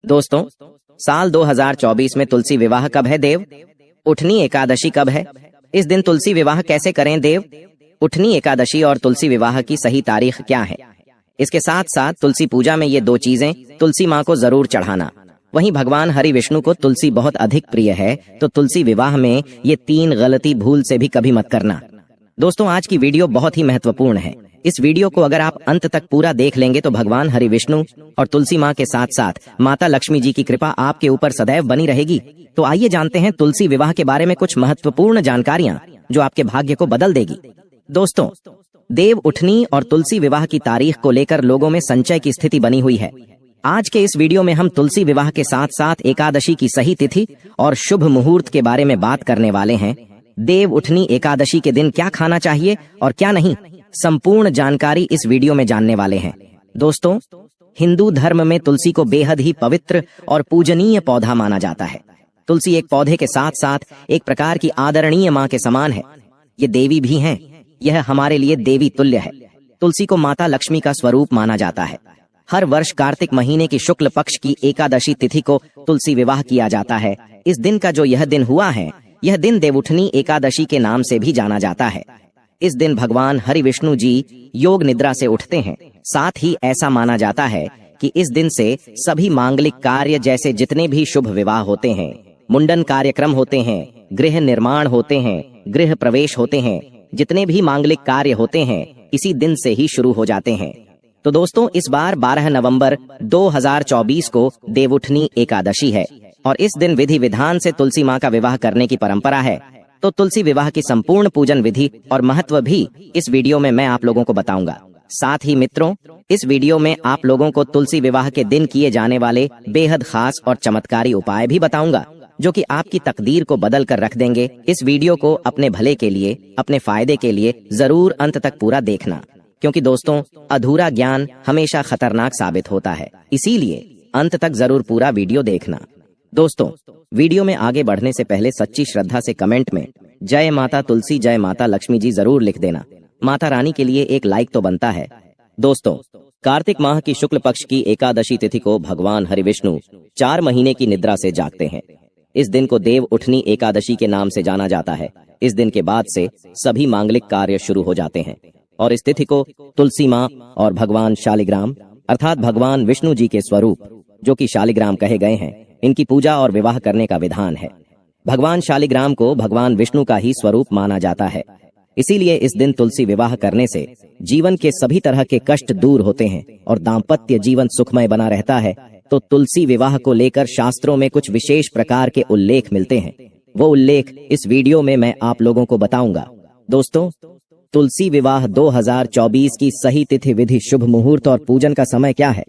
दोस्तों, साल 2024 में तुलसी विवाह कब है देव? उठनी एकादशी कब है? इस दिन तुलसी विवाह कैसे करें देव? उठनी एकादशी और तुलसी विवाह की सही तारीख क्या है? इसके साथ साथ तुलसी पूजा में ये दो चीजें तुलसी माँ को जरूर चढ़ाना। वहीं भगवान हरि विष्णु को तुलसी बहुत अधिक प्रिय है, तो तुलसी विवाह में ये 3 गलती भूल से भी कभी मत करना। दोस्तों, आज की वीडियो बहुत ही महत्वपूर्ण है। इस वीडियो को अगर आप अंत तक पूरा देख लेंगे तो भगवान हरि विष्णु और तुलसी माँ के साथ साथ माता लक्ष्मी जी की कृपा आपके ऊपर सदैव बनी रहेगी। तो आइए जानते हैं तुलसी विवाह के बारे में कुछ महत्वपूर्ण जानकारियां जो आपके भाग्य को बदल देगी। दोस्तों, देव उठनी और तुलसी विवाह की तारीख को लेकर लोगों में संशय की स्थिति बनी हुई है। आज के इस वीडियो में हम तुलसी विवाह के साथ साथ एकादशी की सही तिथि और शुभ मुहूर्त के बारे में बात करने वाले हैं। देव उठनी एकादशी के दिन क्या खाना चाहिए और क्या नहीं, संपूर्ण जानकारी इस वीडियो में जानने वाले हैं। दोस्तों, हिंदू धर्म में तुलसी को बेहद ही पवित्र और पूजनीय पौधा माना जाता है। तुलसी एक पौधे के साथ साथ एक प्रकार की आदरणीय माँ के समान है। ये देवी भी हैं। यह हमारे लिए देवी तुल्य है। तुलसी को माता लक्ष्मी का स्वरूप माना जाता है। हर वर्ष कार्तिक महीने की शुक्ल पक्ष की एकादशी तिथि को तुलसी विवाह किया जाता है। इस दिन का जो यह दिन हुआ है, यह दिन देवउठनी एकादशी के नाम से भी जाना जाता है। इस दिन भगवान हरि विष्णु जी योग निद्रा से उठते हैं। साथ ही ऐसा माना जाता है कि इस दिन से सभी मांगलिक कार्य जैसे जितने भी शुभ विवाह होते हैं, मुंडन कार्यक्रम होते हैं, गृह निर्माण होते हैं, गृह प्रवेश होते हैं, जितने भी मांगलिक कार्य होते हैं इसी दिन से ही शुरू हो जाते हैं। तो दोस्तों, इस बार 12 नवंबर 2024 को देवउठनी एकादशी है और इस दिन विधि विधान से तुलसी माँ का विवाह करने की परंपरा है। तो तुलसी विवाह की संपूर्ण पूजन विधि और महत्व भी इस वीडियो में मैं आप लोगों को बताऊंगा। साथ ही मित्रों, इस वीडियो में आप लोगों को तुलसी विवाह के दिन किए जाने वाले बेहद खास और चमत्कारी उपाय भी बताऊंगा, जो कि आपकी तकदीर को बदल कर रख देंगे। इस वीडियो को अपने भले के लिए, अपने फायदे के लिए जरूर अंत तक पूरा देखना, क्योंकि दोस्तों, अधूरा ज्ञान हमेशा खतरनाक साबित होता है। इसीलिए अंत तक जरूर पूरा वीडियो देखना। दोस्तों, वीडियो में आगे बढ़ने से पहले सच्ची श्रद्धा से कमेंट में जय माता तुलसी, जय माता लक्ष्मी जी जरूर लिख देना। माता रानी के लिए एक लाइक तो बनता है। दोस्तों, कार्तिक माह की शुक्ल पक्ष की एकादशी तिथि को भगवान हरि विष्णु 4 महीने की निद्रा से जागते हैं। इस दिन को देव उठनी एकादशी के नाम से जाना जाता है। इस दिन के बाद से सभी मांगलिक कार्य शुरू हो जाते हैं और इस तिथि को तुलसी माँ और भगवान शालिग्राम अर्थात भगवान विष्णु जी के स्वरूप, जो कि शालिग्राम कहे गए हैं, इनकी पूजा और विवाह करने का विधान है। भगवान शालिग्राम को भगवान विष्णु का ही स्वरूप माना जाता है। इसीलिए इस दिन तुलसी विवाह करने से जीवन के सभी तरह के कष्ट दूर होते हैं और दाम्पत्य जीवन सुखमय बना रहता है। तो तुलसी विवाह को लेकर शास्त्रों में कुछ विशेष प्रकार के उल्लेख मिलते हैं। वो उल्लेख इस वीडियो में मैं आप लोगों को बताऊंगा। दोस्तों, तुलसी विवाह 2024 की सही तिथि, विधि, शुभ मुहूर्त और पूजन का समय क्या है?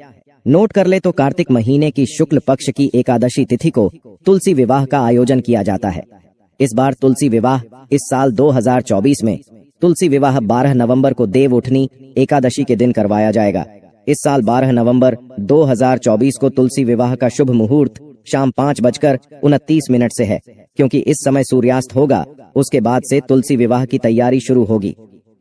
नोट कर ले तो कार्तिक महीने की शुक्ल पक्ष की एकादशी तिथि को तुलसी विवाह का आयोजन किया जाता है। इस बार तुलसी विवाह इस साल 2024 में तुलसी विवाह 12 नवंबर को देव उठनी एकादशी के दिन करवाया जाएगा। इस साल 12 नवंबर 2024 को तुलसी विवाह का शुभ मुहूर्त शाम 5:29 से है, क्योंकि इस समय सूर्यास्त होगा। उसके बाद से तुलसी विवाह की तैयारी शुरू होगी।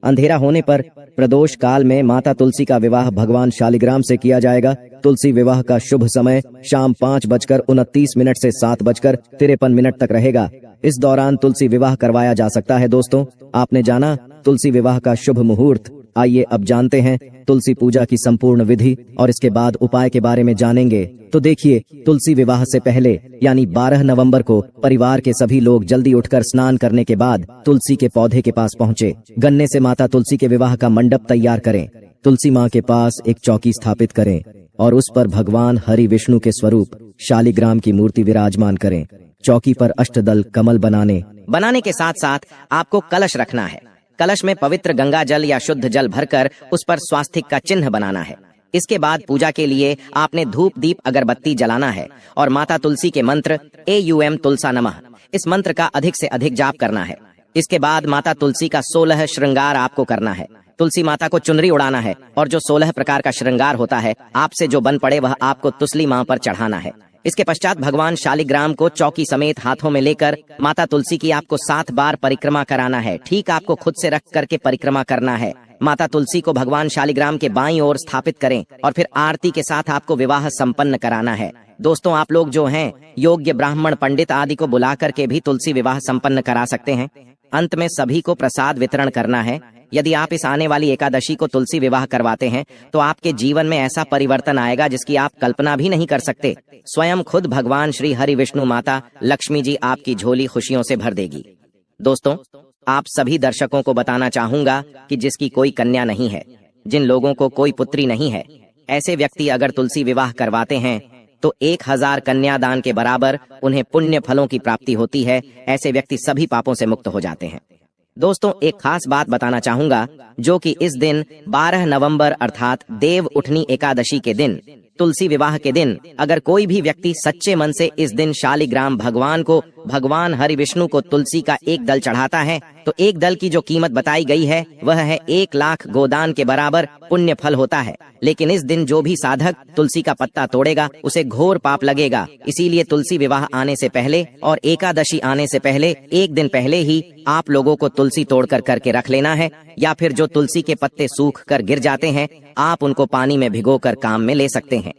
अंधेरा होने पर प्रदोष काल में माता तुलसी का विवाह भगवान शालिग्राम से किया जाएगा। तुलसी विवाह का शुभ समय शाम 5:29 से 7:53 तक रहेगा। इस दौरान तुलसी विवाह करवाया जा सकता है। दोस्तों, आपने जाना तुलसी विवाह का शुभ मुहूर्त। आइए अब जानते हैं तुलसी पूजा की संपूर्ण विधि और इसके बाद उपाय के बारे में जानेंगे। तो देखिए, तुलसी विवाह से पहले यानी 12 नवंबर को परिवार के सभी लोग जल्दी उठकर स्नान करने के बाद तुलसी के पौधे के पास पहुंचे। गन्ने से माता तुलसी के विवाह का मंडप तैयार करें। तुलसी माँ के पास एक चौकी स्थापित करें और उस पर भगवान हरि विष्णु के स्वरूप शालिग्राम की मूर्ति विराजमान करें। चौकी पर अष्टदल कमल बनाने के साथ साथ आपको कलश रखना है। कलश में पवित्र गंगा जल या शुद्ध जल भरकर उस पर स्वास्तिक का चिन्ह बनाना है। इसके बाद पूजा के लिए आपने धूप, दीप, अगरबत्ती जलाना है और माता तुलसी के मंत्र AUM तुलसा नमः, इस मंत्र का अधिक से अधिक जाप करना है। इसके बाद माता तुलसी का 16 श्रृंगार आपको करना है। तुलसी माता को चुनरी उड़ाना है और जो 16 प्रकार का श्रृंगार होता है आपसे जो बन पड़े वह आपको तुलसी माँ पर चढ़ाना है। इसके पश्चात भगवान शालिग्राम को चौकी समेत हाथों में लेकर माता तुलसी की आपको 7 बार परिक्रमा कराना है। ठीक आपको खुद से रख करके परिक्रमा करना है। माता तुलसी को भगवान शालिग्राम के बाईं ओर स्थापित करें और फिर आरती के साथ आपको विवाह संपन्न कराना है। दोस्तों, आप लोग जो हैं योग्य ब्राह्मण पंडित आदि को बुला करके भी तुलसी विवाह संपन्न करा सकते हैं। अंत में सभी को प्रसाद वितरण करना है। यदि आप इस आने वाली एकादशी को तुलसी विवाह करवाते हैं तो आपके जीवन में ऐसा परिवर्तन आएगा जिसकी आप कल्पना भी नहीं कर सकते। स्वयं खुद भगवान श्री हरि विष्णु माता लक्ष्मी जी आपकी झोली खुशियों से भर देगी। दोस्तों, आप सभी दर्शकों को बताना चाहूंगा कि जिसकी कोई कन्या नहीं है, जिन लोगों को कोई पुत्री नहीं है, ऐसे व्यक्ति अगर तुलसी विवाह करवाते हैं तो 1000 कन्यादान के बराबर उन्हें पुण्य फलों की प्राप्ति होती है। ऐसे व्यक्ति सभी पापों से मुक्त हो जाते हैं। दोस्तों, एक खास बात बताना चाहूंगा, जो कि इस दिन 12 नवंबर अर्थात देव उठनी एकादशी के दिन, तुलसी विवाह के दिन, अगर कोई भी व्यक्ति सच्चे मन से इस दिन शालिग्राम भगवान को, भगवान हरि विष्णु को तुलसी का एक दल चढ़ाता है तो एक दल की जो कीमत बताई गई है वह है 1 लाख गोदान के बराबर पुण्य फल होता है। लेकिन इस दिन जो भी साधक तुलसी का पत्ता तोड़ेगा उसे घोर पाप लगेगा। इसीलिए तुलसी विवाह आने से पहले और एकादशी आने से पहले 1 दिन पहले ही आप लोगों को तुलसी तोड़कर करके रख लेना है, या फिर जो तुलसी के पत्ते सूख कर गिर जाते हैं आप उनको पानी में भिगोकर काम में ले सकते हैं।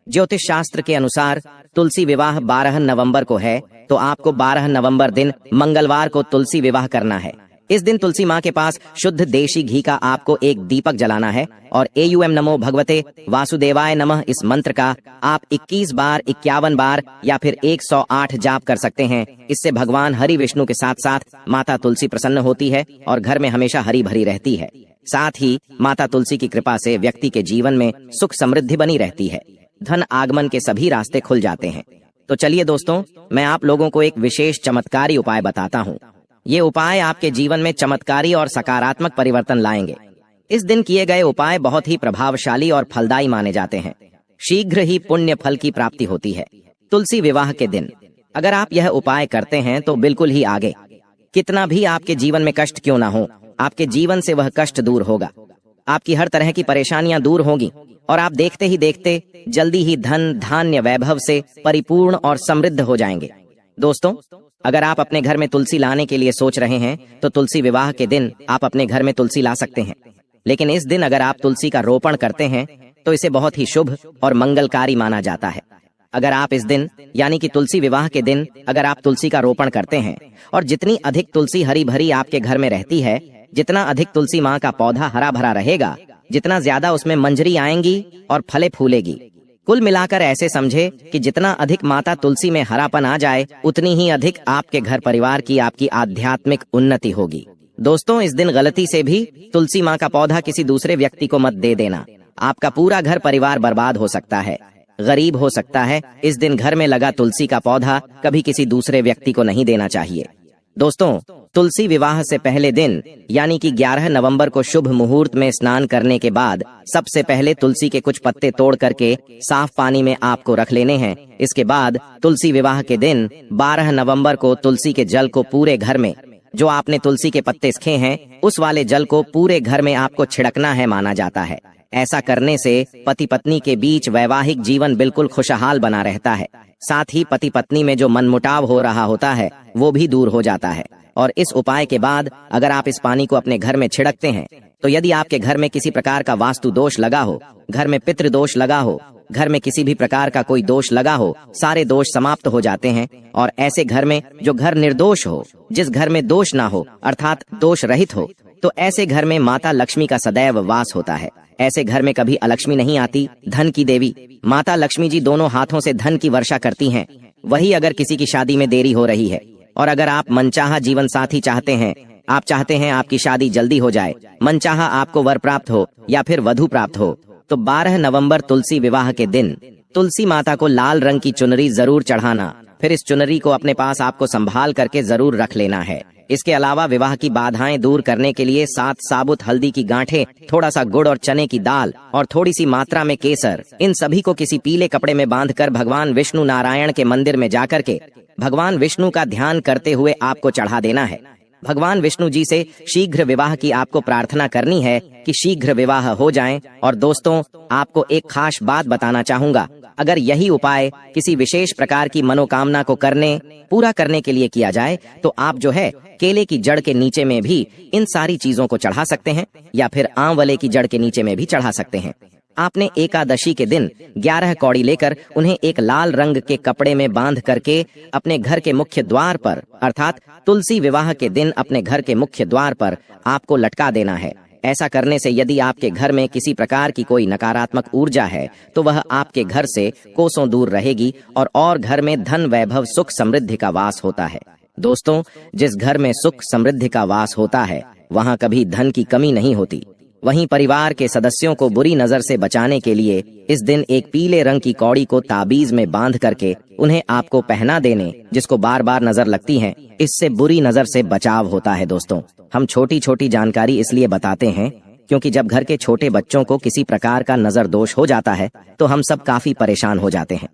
ज्योतिष शास्त्र के अनुसार तुलसी विवाह 12 नवंबर को है, तो आपको 12 नवंबर दिन मंगलवार को तुलसी विवाह करना है। इस दिन तुलसी माँ के पास शुद्ध देशी घी का आपको एक दीपक जलाना है और एयूएम नमो भगवते वासुदेवाय नमः इस मंत्र का आप 21 बार, 51 बार या फिर 108 जाप कर सकते हैं। इससे भगवान हरि विष्णु के साथ साथ माता तुलसी प्रसन्न होती है और घर में हमेशा हरी भरी रहती है। साथ ही माता तुलसी की कृपा से व्यक्ति के जीवन में सुख समृद्धि बनी रहती है, धन आगमन के सभी रास्ते खुल जाते हैं। तो चलिए दोस्तों, मैं आप लोगों को एक विशेष चमत्कारी उपाय बताता हूँ। ये उपाय आपके जीवन में चमत्कारी और सकारात्मक परिवर्तन लाएंगे। इस दिन किए गए उपाय बहुत ही प्रभावशाली और फलदायी माने जाते हैं। शीघ्र ही पुण्य फल की प्राप्ति होती है। तुलसी विवाह के दिन अगर आप यह उपाय करते हैं तो बिल्कुल ही आगे, कितना भी आपके जीवन में कष्ट क्यों ना हो, आपके जीवन से वह कष्ट दूर होगा। आपकी हर तरह की परेशानियां दूर होंगी और आप देखते ही देखते जल्दी ही धन धान्य वैभव से परिपूर्ण और समृद्ध हो जाएंगे। दोस्तों, अगर आप अपने घर में तुलसी लाने के लिए सोच रहे हैं तो तुलसी विवाह के दिन आप अपने घर में तुलसी ला सकते हैं। लेकिन इस दिन अगर आप तुलसी का रोपण करते हैं तो इसे बहुत ही शुभ और मंगलकारी माना जाता है। अगर आप इस दिन यानी कि तुलसी विवाह के दिन अगर आप तुलसी का रोपण करते हैं और जितनी अधिक तुलसी हरी भरी आपके घर में रहती है, जितना अधिक तुलसी माँ का पौधा हरा भरा रहेगा, जितना ज्यादा उसमें मंजरी आएंगी और फले फूलेगी। कुल मिलाकर ऐसे समझे कि जितना अधिक माता तुलसी में हरापन आ जाए उतनी ही अधिक आपके घर परिवार की, आपकी आध्यात्मिक उन्नति होगी। दोस्तों, इस दिन गलती से भी तुलसी माँ का पौधा किसी दूसरे व्यक्ति को मत दे देना। आपका पूरा घर परिवार बर्बाद हो सकता है, गरीब हो सकता है। इस दिन घर में लगा तुलसी का पौधा कभी किसी दूसरे व्यक्ति को नहीं देना चाहिए। दोस्तों, तुलसी विवाह से पहले दिन यानी कि 11 नवंबर को शुभ मुहूर्त में स्नान करने के बाद सबसे पहले तुलसी के कुछ पत्ते तोड़ करके साफ पानी में आपको रख लेने हैं। इसके बाद तुलसी विवाह के दिन 12 नवंबर को तुलसी के जल को पूरे घर में, जो आपने तुलसी के पत्ते सखे हैं उस वाले जल को पूरे घर में आपको छिड़कना है माना जाता है। ऐसा करने से पति पत्नी के बीच वैवाहिक जीवन बिल्कुल खुशहाल बना रहता है। साथ ही पति पत्नी में जो मनमुटाव हो रहा होता है वो भी दूर हो जाता है। और इस उपाय के बाद अगर आप इस पानी को अपने घर में छिड़कते हैं तो यदि आपके घर में किसी प्रकार का वास्तु दोष लगा हो, घर में पितृ दोष लगा हो, घर में किसी भी प्रकार का कोई दोष लगा हो, सारे दोष समाप्त हो जाते हैं। और ऐसे घर में जो घर निर्दोष हो, जिस घर में दोष ना हो अर्थात दोष रहित हो, तो ऐसे घर में माता लक्ष्मी का सदैव वास होता है। ऐसे घर में कभी अलक्ष्मी नहीं आती। धन की देवी माता लक्ष्मी जी दोनों हाथों से धन की वर्षा करती हैं। वही अगर किसी की शादी में देरी हो रही है और अगर आप मनचाहा जीवन साथी चाहते हैं, आप चाहते हैं आपकी शादी जल्दी हो जाए, मनचाहा आपको वर प्राप्त हो या फिर वधु प्राप्त हो, तो 12 नवंबर तुलसी विवाह के दिन तुलसी माता को लाल रंग की चुनरी जरूर चढ़ाना। फिर इस चुनरी को अपने पास आपको संभाल करके जरूर रख लेना है। इसके अलावा विवाह की बाधाएं दूर करने के लिए 7 साबुत हल्दी की गांठें, थोड़ा सा गुड़ और चने की दाल और थोड़ी सी मात्रा में केसर, इन सभी को किसी पीले कपड़े में बांधकर भगवान विष्णु नारायण के मंदिर में जाकर के भगवान विष्णु का ध्यान करते हुए आपको चढ़ा देना है। भगवान विष्णु जी से शीघ्र विवाह की आपको प्रार्थना करनी है कि शीघ्र विवाह हो जाएं। और दोस्तों, आपको एक खास बात बताना चाहूंगा, अगर यही उपाय किसी विशेष प्रकार की मनोकामना को पूरा करने के लिए किया जाए तो आप जो है केले की जड़ के नीचे में भी इन सारी चीजों को चढ़ा सकते हैं या फिर आंवले की जड़ के नीचे में भी चढ़ा सकते हैं। आपने एकादशी के दिन 11 कौड़ी लेकर उन्हें एक लाल रंग के कपड़े में बांध करके अपने घर के मुख्य द्वार पर अर्थात तुलसी विवाह के दिन अपने घर के मुख्य द्वार पर आपको लटका देना है। ऐसा करने से यदि आपके घर में किसी प्रकार की कोई नकारात्मक ऊर्जा है तो वह आपके घर से कोसों दूर रहेगी और घर में धन वैभव सुख समृद्धि का वास होता है। दोस्तों, जिस घर में सुख समृद्धि का वास होता है वहां कभी धन की कमी नहीं होती। वहीं परिवार के सदस्यों को बुरी नजर से बचाने के लिए इस दिन एक पीले रंग की कौड़ी को ताबीज में बांध करके उन्हें आपको पहना देने, जिसको बार बार नजर लगती है, इससे बुरी नजर से बचाव होता है। दोस्तों, हम छोटी छोटी जानकारी इसलिए बताते हैं क्योंकि जब घर के छोटे बच्चों को किसी प्रकार का नजर दोष हो जाता है तो हम सब काफी परेशान हो जाते हैं।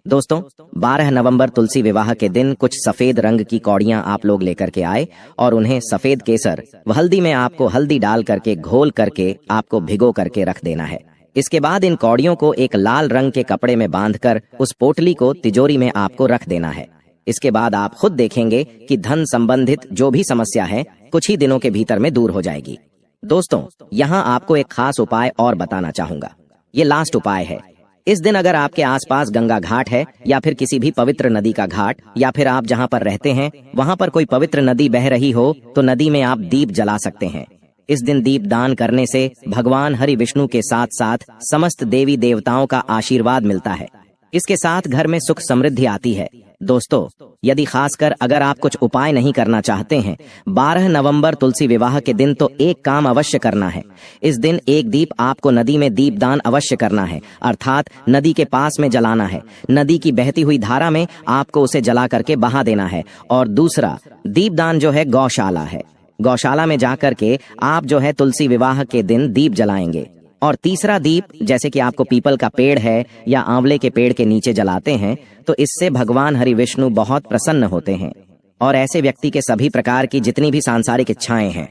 दोस्तों, 12 नवंबर तुलसी विवाह के दिन कुछ सफेद रंग की कौड़ियां आप लोग लेकर के आए और उन्हें सफेद केसर व हल्दी में आपको हल्दी डाल करके घोल करके आपको भिगो करके रख देना है। इसके बाद इन कौड़ियों को एक लाल रंग के कपड़े में बांधकर उस पोटली को तिजोरी में आपको रख देना है। इसके बाद आप खुद देखेंगे कि धन संबंधित जो भी समस्या है कुछ ही दिनों के भीतर में दूर हो जाएगी। दोस्तों, यहाँ आपको एक खास उपाय और बताना चाहूंगा। ये लास्ट उपाय है। इस दिन अगर आपके आसपास गंगा घाट है या फिर किसी भी पवित्र नदी का घाट या फिर आप जहाँ पर रहते हैं वहाँ पर कोई पवित्र नदी बह रही हो तो नदी में आप दीप जला सकते हैं। इस दिन दीप दान करने से भगवान हरि विष्णु के साथ साथ समस्त देवी देवताओं का आशीर्वाद मिलता है। इसके साथ घर में सुख समृद्धि आती है। दोस्तों, यदि खासकर अगर आप कुछ उपाय नहीं करना चाहते हैं, 12 नवंबर तुलसी विवाह के दिन तो एक काम अवश्य करना है। इस दिन एक दीप आपको नदी में दीप दान अवश्य करना है, अर्थात नदी के पास में जलाना है। नदी की बहती हुई धारा में आपको उसे जला करके बहा देना है। और दूसरा दीप दान जो है गौशाला है। गौशाला में जाकर के आप जो है तुलसी विवाह के दिन दीप जलाएंगे। और तीसरा दीप जैसे कि आपको पीपल का पेड़ है या आंवले के पेड़ के नीचे जलाते हैं तो इससे भगवान हरि विष्णु बहुत प्रसन्न होते हैं और ऐसे व्यक्ति के सभी प्रकार की जितनी भी सांसारिक इच्छाएं हैं,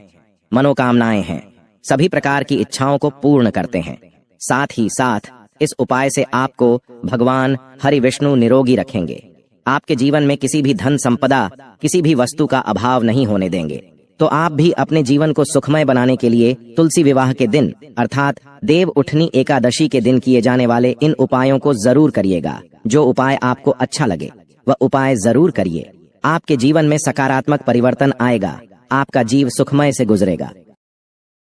मनोकामनाएं हैं, सभी प्रकार की इच्छाओं को पूर्ण करते हैं। साथ ही साथ इस उपाय से आपको भगवान हरि विष्णु निरोगी रखेंगे। आपके जीवन में किसी भी धन संपदा, किसी भी वस्तु का अभाव नहीं होने देंगे। तो आप भी अपने जीवन को सुखमय बनाने के लिए तुलसी विवाह के दिन अर्थात देव उठनी एकादशी के दिन किए जाने वाले इन उपायों को जरूर करिएगा। जो उपाय आपको अच्छा लगे वह उपाय जरूर करिए। आपके जीवन में सकारात्मक परिवर्तन आएगा। आपका जीव सुखमय से गुजरेगा।